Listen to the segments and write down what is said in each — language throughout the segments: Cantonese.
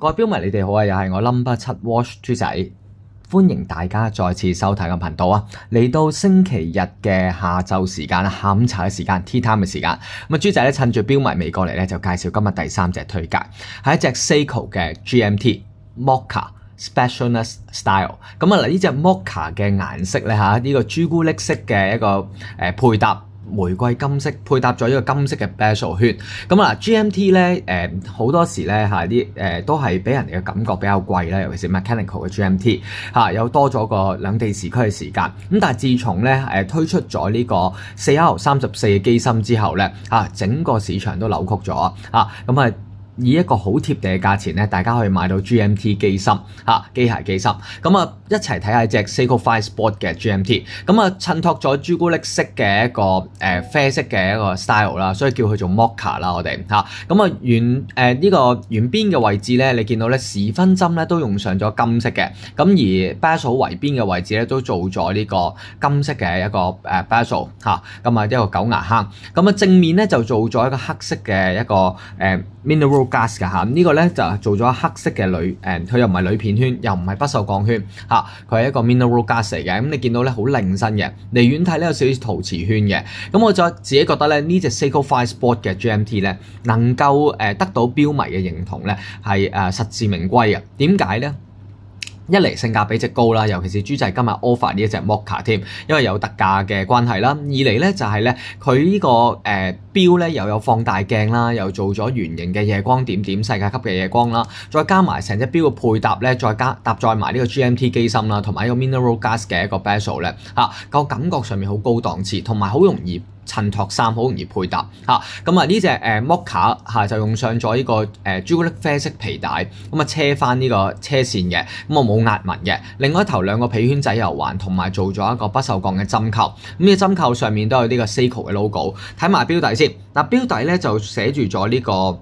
各位標迷，你哋好啊！又係我 No.7 Watch 豬仔，歡迎大家再次收睇個頻道啊！嚟到星期日嘅下晝時間啦，下午茶嘅時間 ，tea time 嘅時間。咁啊，豬仔咧趁住標迷未過嚟咧，就介紹今日第3隻推介，係一隻 Seiko 嘅 GMT Mocha Specialness Style。咁啊，嗱呢隻 Mocha 嘅顏色咧嚇，呢個朱古力色嘅一個配搭。玫瑰金色配搭咗呢個金色嘅 bezel 圈，咁啊 GMT 咧好多時咧嚇啲都係俾人哋嘅感覺比較貴啦，尤其是 mechanical 嘅 GMT 嚇有多咗個兩地時區嘅時間，咁但係自從咧推出咗呢個 4R34 嘅機芯之後咧嚇整個市場都扭曲咗嚇咁啊。以一個好貼地嘅價錢咧，大家可以買到 GMT 機芯機械機芯。咁啊，一齊睇下隻 Seiko 5 Sport 嘅 GMT。咁啊，襯托咗朱古力色嘅一個啡色嘅一個 style 啦，所以叫佢做 Mocha 啦，我哋咁啊呢個圓邊嘅位置咧，你見到咧時分針咧都用上咗金色嘅，咁而 bezel 圍邊嘅位置咧都做咗呢個金色嘅一個bezel 咁啊一個狗牙坑。咁啊正面咧就做咗一個黑色嘅一個mineral gas 㗎嚇，呢個咧就做咗黑色嘅佢又唔係鋁片圈，又唔係不鏽鋼圈嚇，佢係一個 mineral gas 嚟嘅。咁你見到咧好靚身嘅，離遠睇咧有少少陶瓷圈嘅。咁我就自己覺得咧呢隻 Seiko 5 Sport 嘅 GMT 咧能夠得到標迷嘅認同咧係實至名歸嘅。點解咧？一嚟性價比值高啦，尤其是豬仔今日 offer 呢一隻 Mocha 添，因為有特價嘅關係啦。二嚟咧就係咧佢呢個錶咧又有放大鏡啦，又做咗圓形嘅夜光點點世界級嘅夜光啦，再加埋成隻錶嘅配搭咧，再搭載埋呢個 GMT 機芯啦，同埋呢個 mineral gas 嘅一個 bezel 咧個感覺上面好高檔次，同埋好容易襯托衫，好容易配搭咁啊呢隻Mocha就用上咗呢個朱古力啡色皮帶，咁啊車翻呢個車線嘅，咁我冇壓紋嘅。另外頭兩個皮圈仔又環，同埋做咗一個不鏽鋼嘅針扣，咁呢個針扣上面都有呢個 Seiko 嘅 logo。睇埋錶底先，嗱錶底咧就寫住咗呢個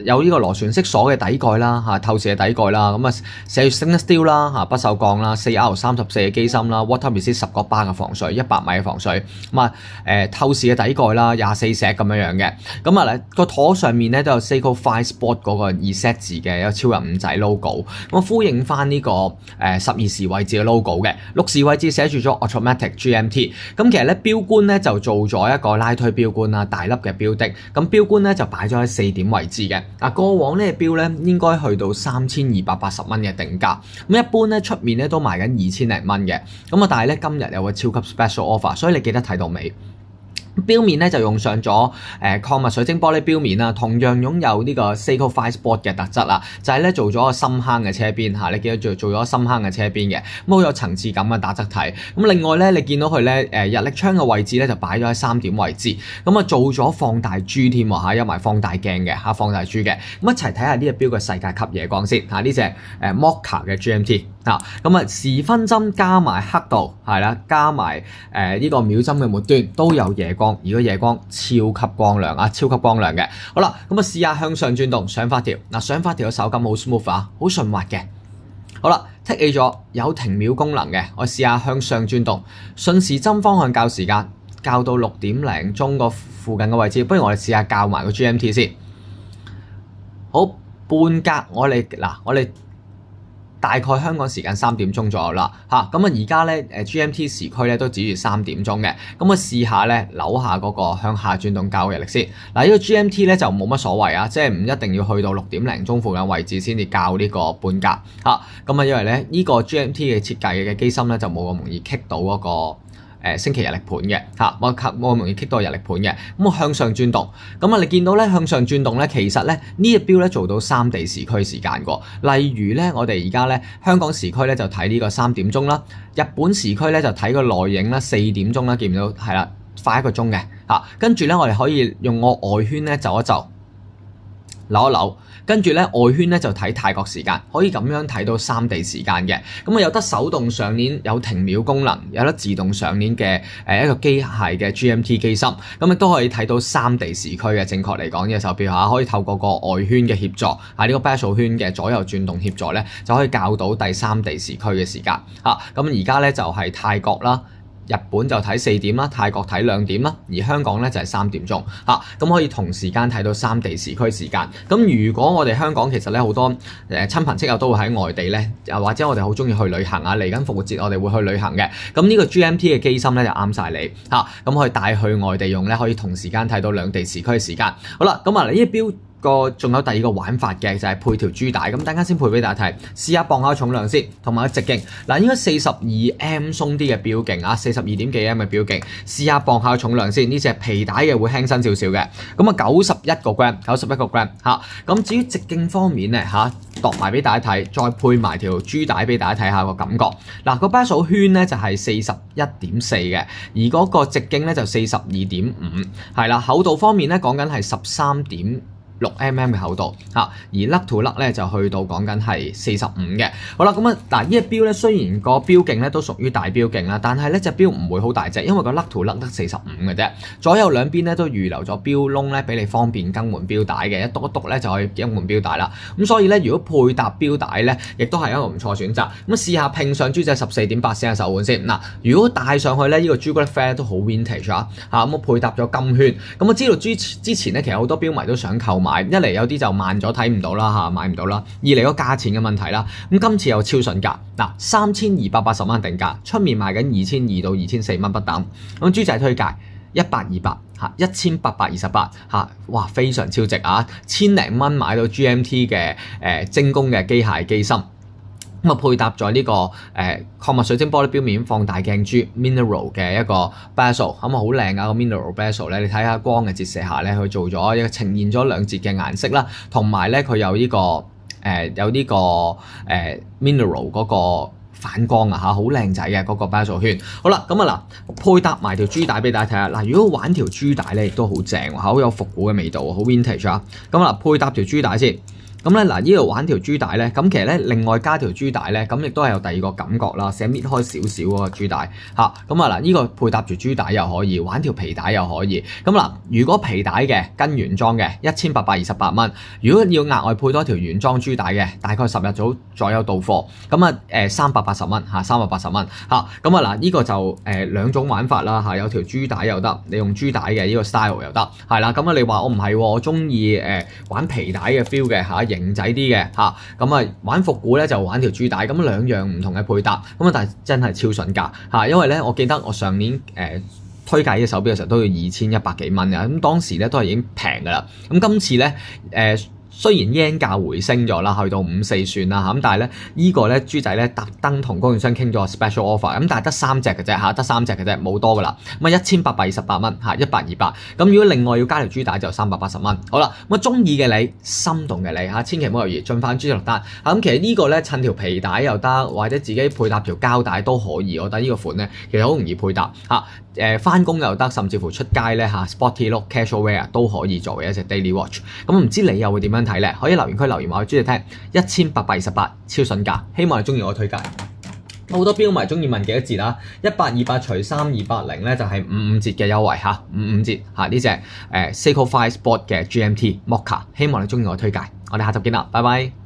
有呢個螺旋式鎖嘅底蓋啦透視嘅底蓋啦，咁啊寫住 stainless steel 啦不鏽鋼啦，4R34嘅機芯啦 ，water resist 10個巴嘅防水，100米嘅防水，咁啊透視嘅底蓋啦，24石咁樣嘅，咁啊個舵上面咧都有 Seiko 5 Sport 嗰個 2Z 字嘅一個超人五仔 logo， 咁呼應翻呢個12時位置嘅 logo 嘅，6時位置寫住咗 Automatic GMT， 咁其實咧錶冠咧就做咗一個拉推錶冠啦，大粒嘅錶的，咁錶冠咧就擺咗喺4點位置嘅，過往呢隻錶咧應該去到3280蚊嘅定價，咁一般咧出面咧都賣緊2000零蚊嘅，咁啊但係咧今日有個超級 special offer， 所以你記得睇到尾。錶面咧就用上咗礦物水晶玻璃錶面啦，同樣擁有呢個 Seiko 5 Sport 嘅特質啦，就係咧做咗個深坑嘅車邊你見到做咗深坑嘅車邊嘅，咁好有層次感嘅打側體。咁另外咧，你見到佢咧日曆窗嘅位置咧就擺咗喺3點位置，咁啊做咗放大珠添喎有埋放大鏡嘅放大珠嘅。咁一齊睇下呢隻錶嘅世界級夜光先呢隻Mocha 嘅 GMT 咁啊時分針加埋刻度係啦，加埋呢個秒針嘅末端都有夜光，而個夜光超級光亮超級光亮嘅。好啦，咁啊試下向上轉動上發條上發條嘅手感好 smooth 好順滑嘅。好啦，tick A 咗有停秒功能嘅，我試下向上轉動，順時針方向校時間，校到6點零鐘個附近嘅位置。不如我哋試下校埋個 GMT 先。好，半格我哋大概香港時間3點鐘左右啦咁啊而家咧GMT 時區咧都指住3點鐘嘅，咁啊試下咧扭下嗰個向下轉動校日曆先。呢個 GMT 咧就冇乜所謂即係唔一定要去到6點零鐘附近位置先至校呢個半格咁啊因為咧呢個 GMT 嘅設計嘅機芯咧就冇咁容易棘到嗰個星期日曆盤嘅冇咁容易棘到日曆盤嘅。咁我向上轉動，咁啊你見到咧向上轉動咧，其實咧呢隻錶咧做到3地時區時間個。例如咧，我哋而家咧香港時區咧就睇呢個3點鐘啦，日本時區咧就睇個內影啦4點鐘啦，見唔到係啦，快1個鐘嘅跟住咧我哋可以用個外圈咧走一走，扭一扭。跟住咧外圈咧就睇泰國時間，可以咁樣睇到3地時間嘅。咁啊有得手動上鏈，有停秒功能，有得自動上鏈嘅一個機械嘅 GMT 機芯，咁亦都可以睇到3地時區嘅。正確嚟講呢隻手錶可以透過個外圈嘅協助呢個 bezel 圈嘅左右轉動協助咧，就可以校到第3地時區嘅時間咁而家咧就係泰國啦、日本就睇4點啦，泰國睇2點啦，而香港咧就係3點鐘嚇，咁可以同時間睇到3地時區時間。咁如果我哋香港其實咧好多親朋戚友都會喺外地咧，或者我哋好中意去旅行啊，嚟緊復活節我哋會去旅行嘅，咁呢個 GMT 嘅機芯咧就啱晒你嚇，咁可以帶去外地用咧，可以同時間睇到2地時區嘅時間。好啦，咁呢啲錶仲有第二個玩法嘅，就係配條珠帶，咁等間先配俾大家睇，試下磅下重量先，同埋直徑。嗱，應該42M 鬆啲嘅錶徑啊，42點幾 M 嘅錶徑，試下磅下重量先。呢隻皮帶嘅會輕身少少嘅，咁啊91個 gram 嚇。咁至於直徑方面咧嚇，度埋俾大家睇，再配埋條珠帶俾大家睇下個感覺。嗱，個 bezel 圈咧就係41.4嘅，而嗰個直徑咧就42.5，係啦。厚度方面咧講緊係13.6mm 嘅厚度嚇，而甩to甩咧就去到講緊係45嘅。好啦，咁呢隻錶咧雖然個錶徑咧都屬於大錶徑啦，但係咧隻錶唔會好大隻，因為個甩to甩得45嘅啫。左右兩邊咧都預留咗錶窿咧，俾你方便更換錶帶嘅，一篤一篤咧就可以更換錶帶啦。咁所以咧，如果配搭錶帶咧，亦都係一個唔錯選擇。咁試下拼上豬仔14.8 cm 手環先。嗱，如果戴上去咧，呢個朱古力啡都好 vintage 啊嚇。咁我配搭咗金圈。咁我知道之前咧，其實好多錶迷都想購買。一嚟有啲就慢咗睇唔到啦嚇，買唔到啦；二嚟個價錢嘅問題啦。咁今次有超筍價，嗱3280蚊定價，出面賣緊2200到2400蚊不等。咁豬仔推介1828嚇，1828嚇，哇非常超值啊！1000零蚊買到 GMT 嘅精工嘅機械機芯。咁啊，配搭咗呢個礦物水晶玻璃錶面放大鏡珠 mineral 嘅一個 bezel， 咁啊好靚啊個 mineral bezel 咧，你睇下光嘅折射下咧，佢做咗一個呈現咗兩節嘅顏色啦，同埋咧佢有呢個mineral 嗰個反光啊嚇，好靚仔嘅嗰個 bezel 圈。好啦，咁啊嗱，配搭埋條珠帶俾大家睇下。嗱，如果玩條珠帶咧，亦都好正喎，好有復古嘅味道，好 vintage 啊。咁啊，配搭條珠帶先。咁咧嗱，呢度玩條珠帶咧，咁其實咧另外加條珠帶咧，咁亦都係有第二個感覺啦，寫搣開少少嗰個珠帶嚇。咁啊嗱，呢個配搭條珠帶又可以，玩條皮帶又可以。咁嗱，如果皮帶嘅跟原裝嘅1828蚊，如果要額外配多條原裝珠帶嘅，大概10日左右到貨。咁啊380蚊嚇，380蚊嚇。咁啊嗱，呢個就兩種玩法啦嚇，有條珠帶又得，你用珠帶嘅呢個 style 又得，係啦。咁啊你話我唔係喎，我中意玩皮帶嘅 feel 嘅嚇。型仔啲嘅嚇，咁啊玩復古咧就玩條珠帶，咁兩樣唔同嘅配搭，咁啊但係真係超筍價嚇，因為咧我記得我上年推介呢隻手錶嘅時候都要2100幾蚊嘅，咁當時咧都係已經平噶啦，咁今次咧雖然 yen 價回升咗啦，去到54算啦嚇，咁但係咧呢個咧豬仔咧特登同供應商傾咗個 special offer，咁但係得3隻嘅啫嚇，得3隻嘅啫，冇多噶啦。咁啊1828蚊嚇，1828。咁如果另外要加條珠帶就380蚊。好啦，咁啊中意嘅你，心動嘅你嚇，千祈唔好猶豫，盡快豬仔落單。咁其實呢個咧襯條皮帶又得，或者自己配搭條膠帶都可以。我覺得呢個款咧其實好容易配搭嚇。翻工又得，甚至乎出街咧嚇 ，sporty look casual wear 都可以作為一隻 daily watch。咁唔知你又會點樣睇咧？可以留言區留言話我知你聽，1828超筍價，希望你中意我推介。好多錶迷中意問幾多折啊？1828除3280咧就係55折嘅優惠嚇，55折嚇呢隻Seiko 5 Sport 嘅 GMT Mocha，希望你中意我推介。我哋下集見啦，拜拜。